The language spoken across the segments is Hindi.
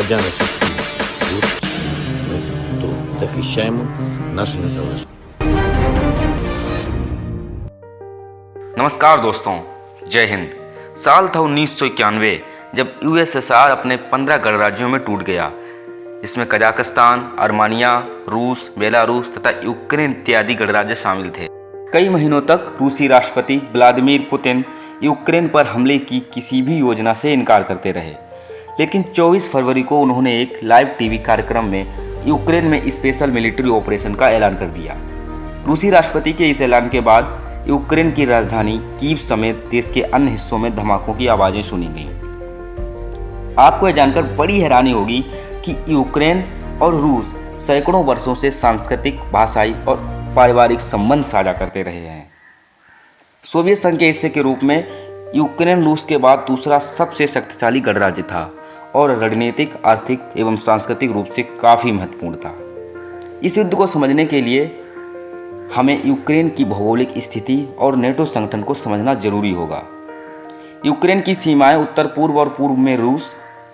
громадяни будуть, ми тут захищаємо нашу незалежність. नमस्कार दोस्तों, जय हिंद। साल था 1991 जब यूएसएसआर अपने 15 गणराज्यों में टूट गया। इसमें कजाकिस्तान, आर्मेनिया, रूस, बेलारूस तथा यूक्रेन इत्यादि गणराज्य शामिल थे। कई महीनों तक रूसी राष्ट्रपति व्लादिमीर पुतिन यूक्रेन पर हमले की किसी भी योजना से इनकार करते रहे, लेकिन 24 फरवरी को उन्होंने एक लाइव टीवी कार्यक्रम में यूक्रेन में स्पेशल मिलिट्री ऑपरेशन का ऐलान कर दिया। रूसी राष्ट्रपति के इस ऐलान के बाद यूक्रेन की राजधानी कीव समेत देश के अन्य हिस्सों में धमाकों की आवाजें सुनी गईं। आपको यह जानकर बड़ी हैरानी होगी कि यूक्रेन और रूस सैकड़ों वर्षों से सांस्कृतिक, भाषाई और पारिवारिक संबंध साझा करते रहे हैं। सोवियत संघ के हिस्से के रूप में यूक्रेन रूस के बाद दूसरा सबसे शक्तिशाली गणराज्य था और रणनीतिक, आर्थिक एवं सांस्कृतिक रूप से काफी महत्वपूर्ण था। इस युद्ध को समझने के लिए हमें यूक्रेन की भौगोलिक स्थिति और नेटो संगठन को समझना जरूरी होगा। यूक्रेन की सीमाएं उत्तर पूर्व और पूर्व में रूस,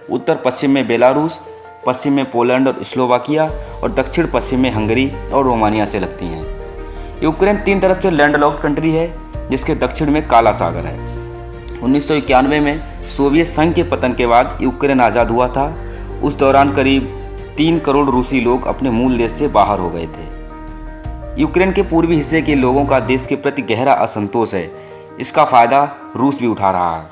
उत्तर पश्चिम में बेलारूस, पश्चिम में पोलैंड और स्लोवाकिया और दक्षिण पश्चिम में हंगरी और रोमानिया से लगती हैं। यूक्रेन तीन तरफ से लैंडलॉक्ड कंट्री है, जिसके दक्षिण में काला सागर है। 1991 में सोवियत संघ के पतन के बाद यूक्रेन आज़ाद हुआ था। उस दौरान करीब 3 करोड़ रूसी लोग अपने मूल देश से बाहर हो गए थे। यूक्रेन के पूर्वी हिस्से के लोगों का देश के प्रति गहरा असंतोष है। इसका फायदा रूस भी उठा रहा है।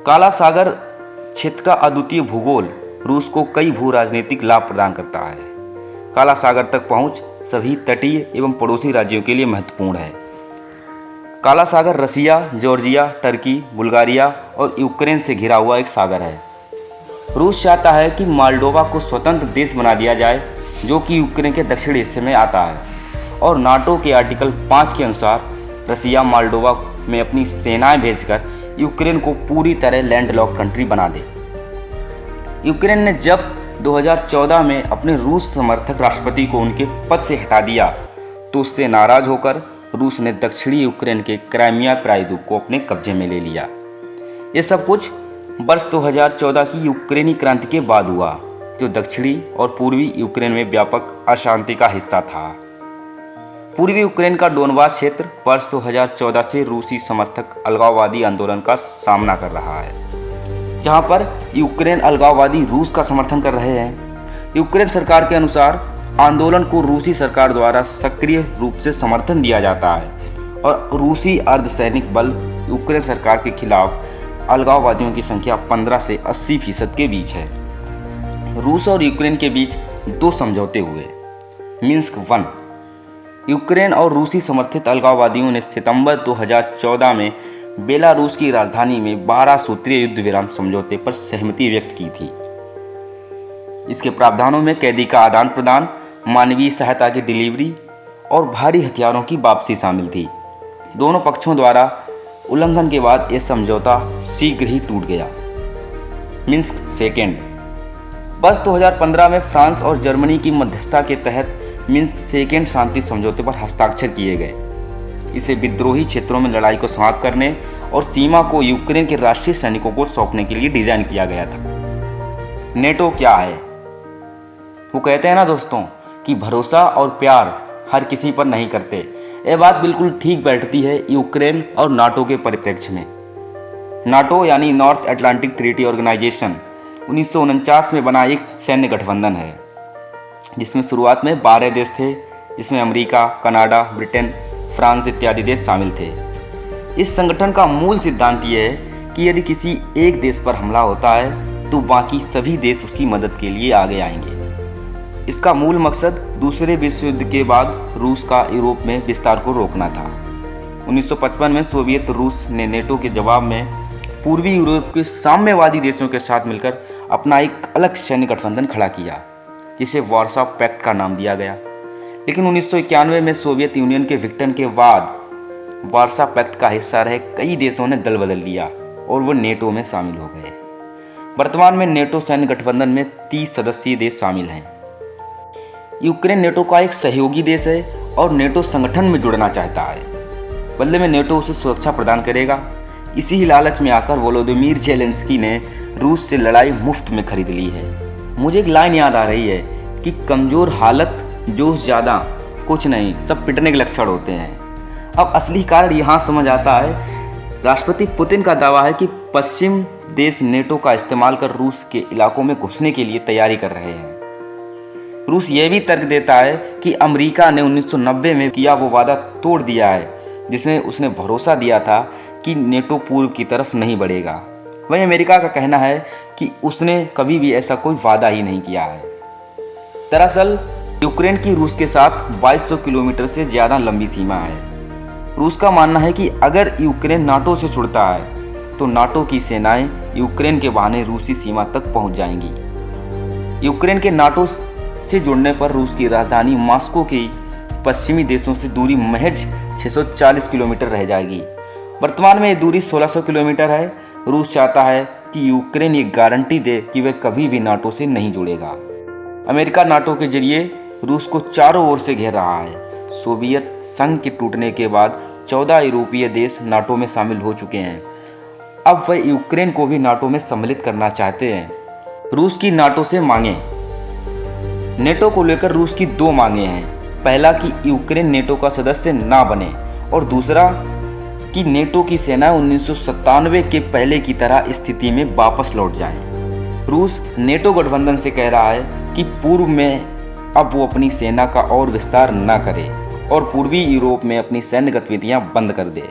काला सागर क्षेत्र का अद्वितीय भूगोल रूस को कई भू राजनीतिक लाभ प्रदान करता है। काला सागर तक पहुंच सभी तटीय एवं पड़ोसी राज्यों के लिए महत्वपूर्ण है। काला सागर रसिया, जॉर्जिया, टर्की, बुल्गारिया और यूक्रेन से घिरा हुआ एक सागर है। रूस चाहता है कि मोल्डोवा को स्वतंत्र देश बना दिया जाए, जो कि यूक्रेन के दक्षिणी हिस्से में आता है, और नाटो के आर्टिकल 5 के अनुसार रसिया मोल्डोवा में अपनी सेनाएं भेजकर यूक्रेन को पूरी तरह लैंडलॉक कंट्री बना दे। यूक्रेन ने जब 2014 में अपने रूस समर्थक राष्ट्रपति को उनके पद से हटा दिया, तो उससे नाराज होकर रूस ने दक्षिणी यूक्रेन के क्राइमिया प्रायद्वीप को अपने कब्जे में ले लिया। ये सब कुछ वर्ष 2014 की यूक्रेनी क्रांति के बाद हुआ, जो दक्षिणी और पूर्वी यूक्रेन में व्यापक अशांति का हिस्सा था। पूर्वी यूक्रेन का डोनबास क्षेत्र वर्ष 2014 से रूसी समर्थक अलगाववादी आंदोलन का सामना कर रहा है, जहां पर यूक्रेन अलगाववादी रूस का समर्थन कर रहे हैं। यूक्रेन सरकार के अनुसार आंदोलन को रूसी सरकार द्वारा सक्रिय रूप से समर्थन दिया जाता है और रूसी अर्धसैनिक बल यूक्रेन सरकार के खिलाफ अलगाववादियों की संख्या 15 से 80% के बीच है। रूस और यूक्रेन के बीच 2 समझौते हुए। मिन्स्क 1। यूक्रेन और रूसी समर्थित अलगाववादियों ने सितंबर 2014 में बेलारूस की राजधानी में 12 सूत्रीय युद्ध विराम समझौते पर सहमति व्यक्त की थी। इसके प्रावधानों में कैदी का आदान प्रदान, मानवीय सहायता की डिलीवरी और भारी हथियारों की वापसी शामिल थी। दोनों पक्षों द्वारा उल्लंघन के बाद यह समझौता शीघ्र ही टूट गया। मिन्स्क 2। वर्ष 2015 में फ्रांस और जर्मनी की मध्यस्थता के तहत मिन्स्क 2 शांति समझौते पर हस्ताक्षर किए गए। इसे विद्रोही क्षेत्रों में लड़ाई को समाप्त करने और सीमा को यूक्रेन के राष्ट्रीय सैनिकों को सौंपने के लिए डिजाइन किया गया था। नेटो क्या है? वो कहते हैं ना दोस्तों कि भरोसा और प्यार हर किसी पर नहीं करते। यह बात बिल्कुल ठीक बैठती है यूक्रेन और नाटो के परिप्रेक्ष्य में। नाटो यानी नॉर्थ अटलांटिक ट्रीटी ऑर्गेनाइजेशन 1949 में बना एक सैन्य गठबंधन है, जिसमें शुरुआत में 12 देश थे, जिसमें अमेरिका, कनाडा, ब्रिटेन, फ्रांस इत्यादि देश शामिल थे। इस संगठन का मूल सिद्धांत यह है कि यदि किसी एक देश पर हमला होता है तो बाकी सभी देश उसकी मदद के लिए आगे आएंगे। इसका मूल मकसद दूसरे विश्व युद्ध के बाद रूस का यूरोप में विस्तार को रोकना था। 1955 में सोवियत रूस ने नेटो के जवाब में पूर्वी यूरोप के साम्यवादी देशों के साथ मिलकर अपना एक अलग सैन्य गठबंधन खड़ा किया, जिसे वार्सा पैक्ट का नाम दिया गया। लेकिन 1991 में सोवियत यूनियन के विघटन के बाद वार्सा पैक्ट का हिस्सा रहे कई देशों ने दल बदल लिया और वो नेटो में शामिल हो गए। वर्तमान में नेटो सैन्य गठबंधन में 30 सदस्यीय देश शामिल हैं। यूक्रेन नेटो का एक सहयोगी देश है और नेटो संगठन में जुड़ना चाहता है। बदले में नेटो उसे सुरक्षा प्रदान करेगा। इसी ही लालच में आकर वोलोदिमीर जेलेंस्की ने रूस से लड़ाई मुफ्त में खरीद ली है। मुझे एक लाइन याद आ रही है कि कमज़ोर हालत, जोश ज़्यादा, कुछ नहीं, सब पिटने के लक्षण होते हैं। अब असली कारण यहाँ समझ आता है। राष्ट्रपति पुतिन का दावा है कि पश्चिम देश नेटो का इस्तेमाल कर रूस के इलाकों में घुसने के लिए तैयारी कर रहे हैं। रूस यह भी तर्क देता है कि अमेरिका ने 1990 में किया वो वादा तोड़ दिया है, जिसमें उसने भरोसा दिया था कि नेटो पूर्व की तरफ नहीं बढ़ेगा। वहीं अमेरिका का कहना है कि उसने कभी भी ऐसा कोई वादा ही नहीं किया है। दरअसल यूक्रेन की रूस के साथ 2200 किलोमीटर से ज़्यादा लंबी सीमा है। रूस का मानना है कि अगर यूक्रेन नाटो से जुड़ता है तो नाटो की सेनाएं यूक्रेन के बहाने रूसी सीमा तक पहुंच जाएंगी। यूक्रेन के नाटो से जुड़ने पर रूस की राजधानी मॉस्को की पश्चिमी देशों से दूरी महज 640 किलोमीटर रह जाएगी। वर्तमान में ये दूरी 1600 किलोमीटर है। रूस चाहता है कि यूक्रेन ये गारंटी दे कि वह कभी भी नाटो से नहीं जुड़ेगा। अमेरिका नाटो के जरिए रूस को चारों ओर से घेर रहा है। सोवियत संघ के टूटने के बाद 14 यूरोपीय देश नाटो में शामिल हो चुके हैं। अब वह यूक्रेन को भी नाटो में सम्मिलित करना चाहते हैं। रूस की नाटो से मांगे। नेटो को लेकर रूस की दो मांगे हैं। पहला कि यूक्रेन नेटो का सदस्य ना बने और दूसरा कि नेटो की सेना 1997 के पहले की तरह स्थिति में वापस लौट जाए। रूस नेटो गठबंधन से कह रहा है कि पूर्व में अब वो अपनी सेना का और विस्तार न करे और पूर्वी यूरोप में अपनी सैन्य गतिविधियां बंद कर दे।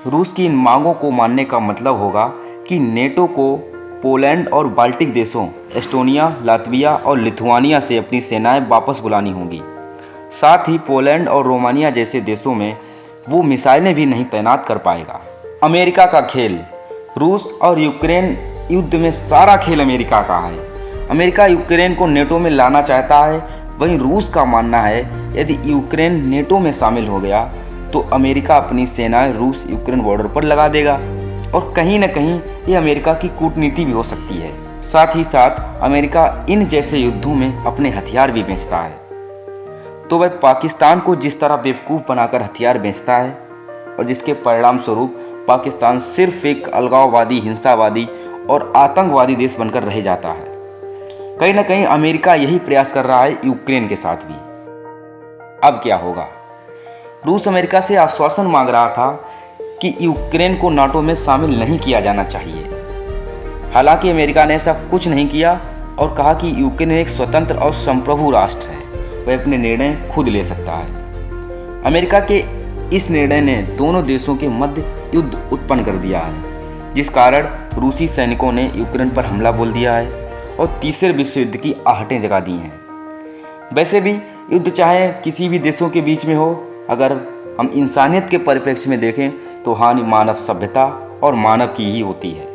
रूस की इन मांगों को मानने का मतलब होगा कि नेटो को पोलैंड और बाल्टिक देशों एस्टोनिया, लातविया और लिथुआनिया से अपनी सेनाएं वापस बुलानी होंगी। साथ ही पोलैंड और रोमानिया जैसे देशों में वो मिसाइलें भी नहीं तैनात कर पाएगा। अमेरिका का खेल। रूस और यूक्रेन युद्ध में सारा खेल अमेरिका का है। अमेरिका यूक्रेन को नेटो में लाना चाहता है। वहीं रूस का मानना है यदि यूक्रेन नेटो में शामिल हो गया तो अमेरिका अपनी सेनाएं रूस यूक्रेन बॉर्डर पर लगा देगा और कहीं न कहीं ये अमेरिका की कूटनीति भी हो सकती है। साथ ही साथ अमेरिका इन जैसे युद्धों में अपने हथियार भी बेचता है। तो वह पाकिस्तान को जिस तरह बेवकूफ़ बनाकर हथियार बेचता है और जिसके परिणाम स्वरूप पाकिस्तान सिर्फ एक अलगाववादी, हिंसावादी और आतंकवादी देश बनकर रह जाता है। कहीं ना कहीं अमेरिका यही प्रयास कर रहा है यूक्रेन के साथ भी। अब क्या होगा? रूस अमेरिका से आश्वासन मांग रहा था कि यूक्रेन को नाटो में शामिल नहीं किया जाना चाहिए। हालांकि अमेरिका ने ऐसा कुछ नहीं किया और कहा कि यूक्रेन एक स्वतंत्र और संप्रभु राष्ट्र है, वह अपने निर्णय खुद ले सकता है। अमेरिका के इस निर्णय ने दोनों देशों के मध्य युद्ध उत्पन्न कर दिया है, जिस कारण रूसी सैनिकों ने यूक्रेन पर हमला बोल दिया है और तीसरे विश्व युद्ध की आहटें जगा दी हैं। वैसे भी युद्ध चाहे किसी भी देशों के बीच में हो, अगर हम इंसानियत के परिप्रेक्ष्य में देखें तो हानि मानव सभ्यता और मानव की ही होती है।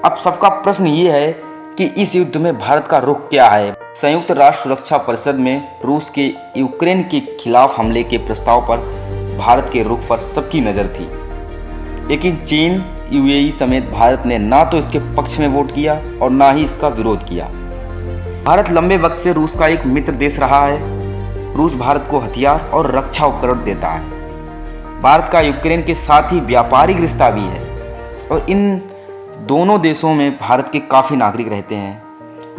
अब सबका प्रश्न ये है कि इस युद्ध में भारत का रुख क्या है? संयुक्त राष्ट्र सुरक्षा परिषद में रूस के यूक्रेन के खिलाफ हमले के प्रस्ताव पर भारत के रुख पर सबकी नज़र थी, लेकिन चीन, यूएई समेत भारत ने ना तो इसके पक्ष में वोट किया और ना ही इसका विरोध किया। भारत लंबे वक्त से रूस का एक मित्र देश रहा है। रूस भारत को हथियार और रक्षा उपकरण देता है। भारत का यूक्रेन के साथ ही व्यापारिक रिश्ता भी है और इन दोनों देशों में भारत के काफ़ी नागरिक रहते हैं।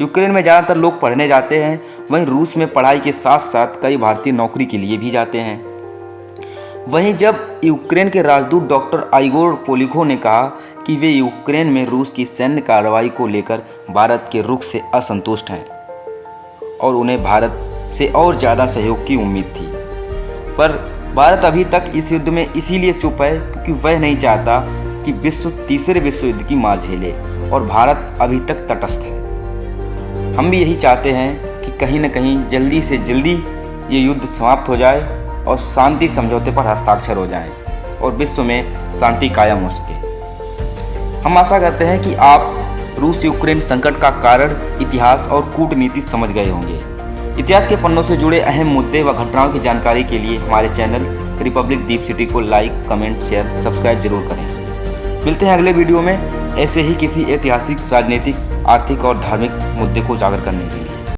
यूक्रेन में ज़्यादातर लोग पढ़ने जाते हैं, वहीं रूस में पढ़ाई के साथ साथ कई भारतीय नौकरी के लिए भी जाते हैं। वहीं जब यूक्रेन के राजदूत डॉक्टर आइगोर पोलिखो ने कहा कि वे यूक्रेन में रूस की सैन्य कार्रवाई को लेकर भारत के रुख से असंतुष्ट हैं और उन्हें भारत से और ज़्यादा सहयोग की उम्मीद थी, पर भारत अभी तक इस युद्ध में इसीलिए चुप है क्योंकि वह नहीं चाहता कि विश्व तीसरे विश्व युद्ध की मार झेले और भारत अभी तक तटस्थ है। हम भी यही चाहते हैं कि कहीं न कहीं जल्दी से जल्दी ये युद्ध समाप्त हो जाए और शांति समझौते पर हस्ताक्षर हो जाएं और विश्व में शांति कायम हो सके। हम आशा करते हैं कि आप रूस यूक्रेन संकट का कारण, इतिहास और कूटनीति समझ गए होंगे। इतिहास के पन्नों से जुड़े अहम मुद्दे व घटनाओं की जानकारी के लिए हमारे चैनल रिपब्लिक दीप सिटी को लाइक, कमेंट, शेयर, सब्सक्राइब जरूर करें। मिलते हैं अगले वीडियो में ऐसे ही किसी ऐतिहासिक, राजनीतिक, आर्थिक और धार्मिक मुद्दे को उजागर करने के लिए।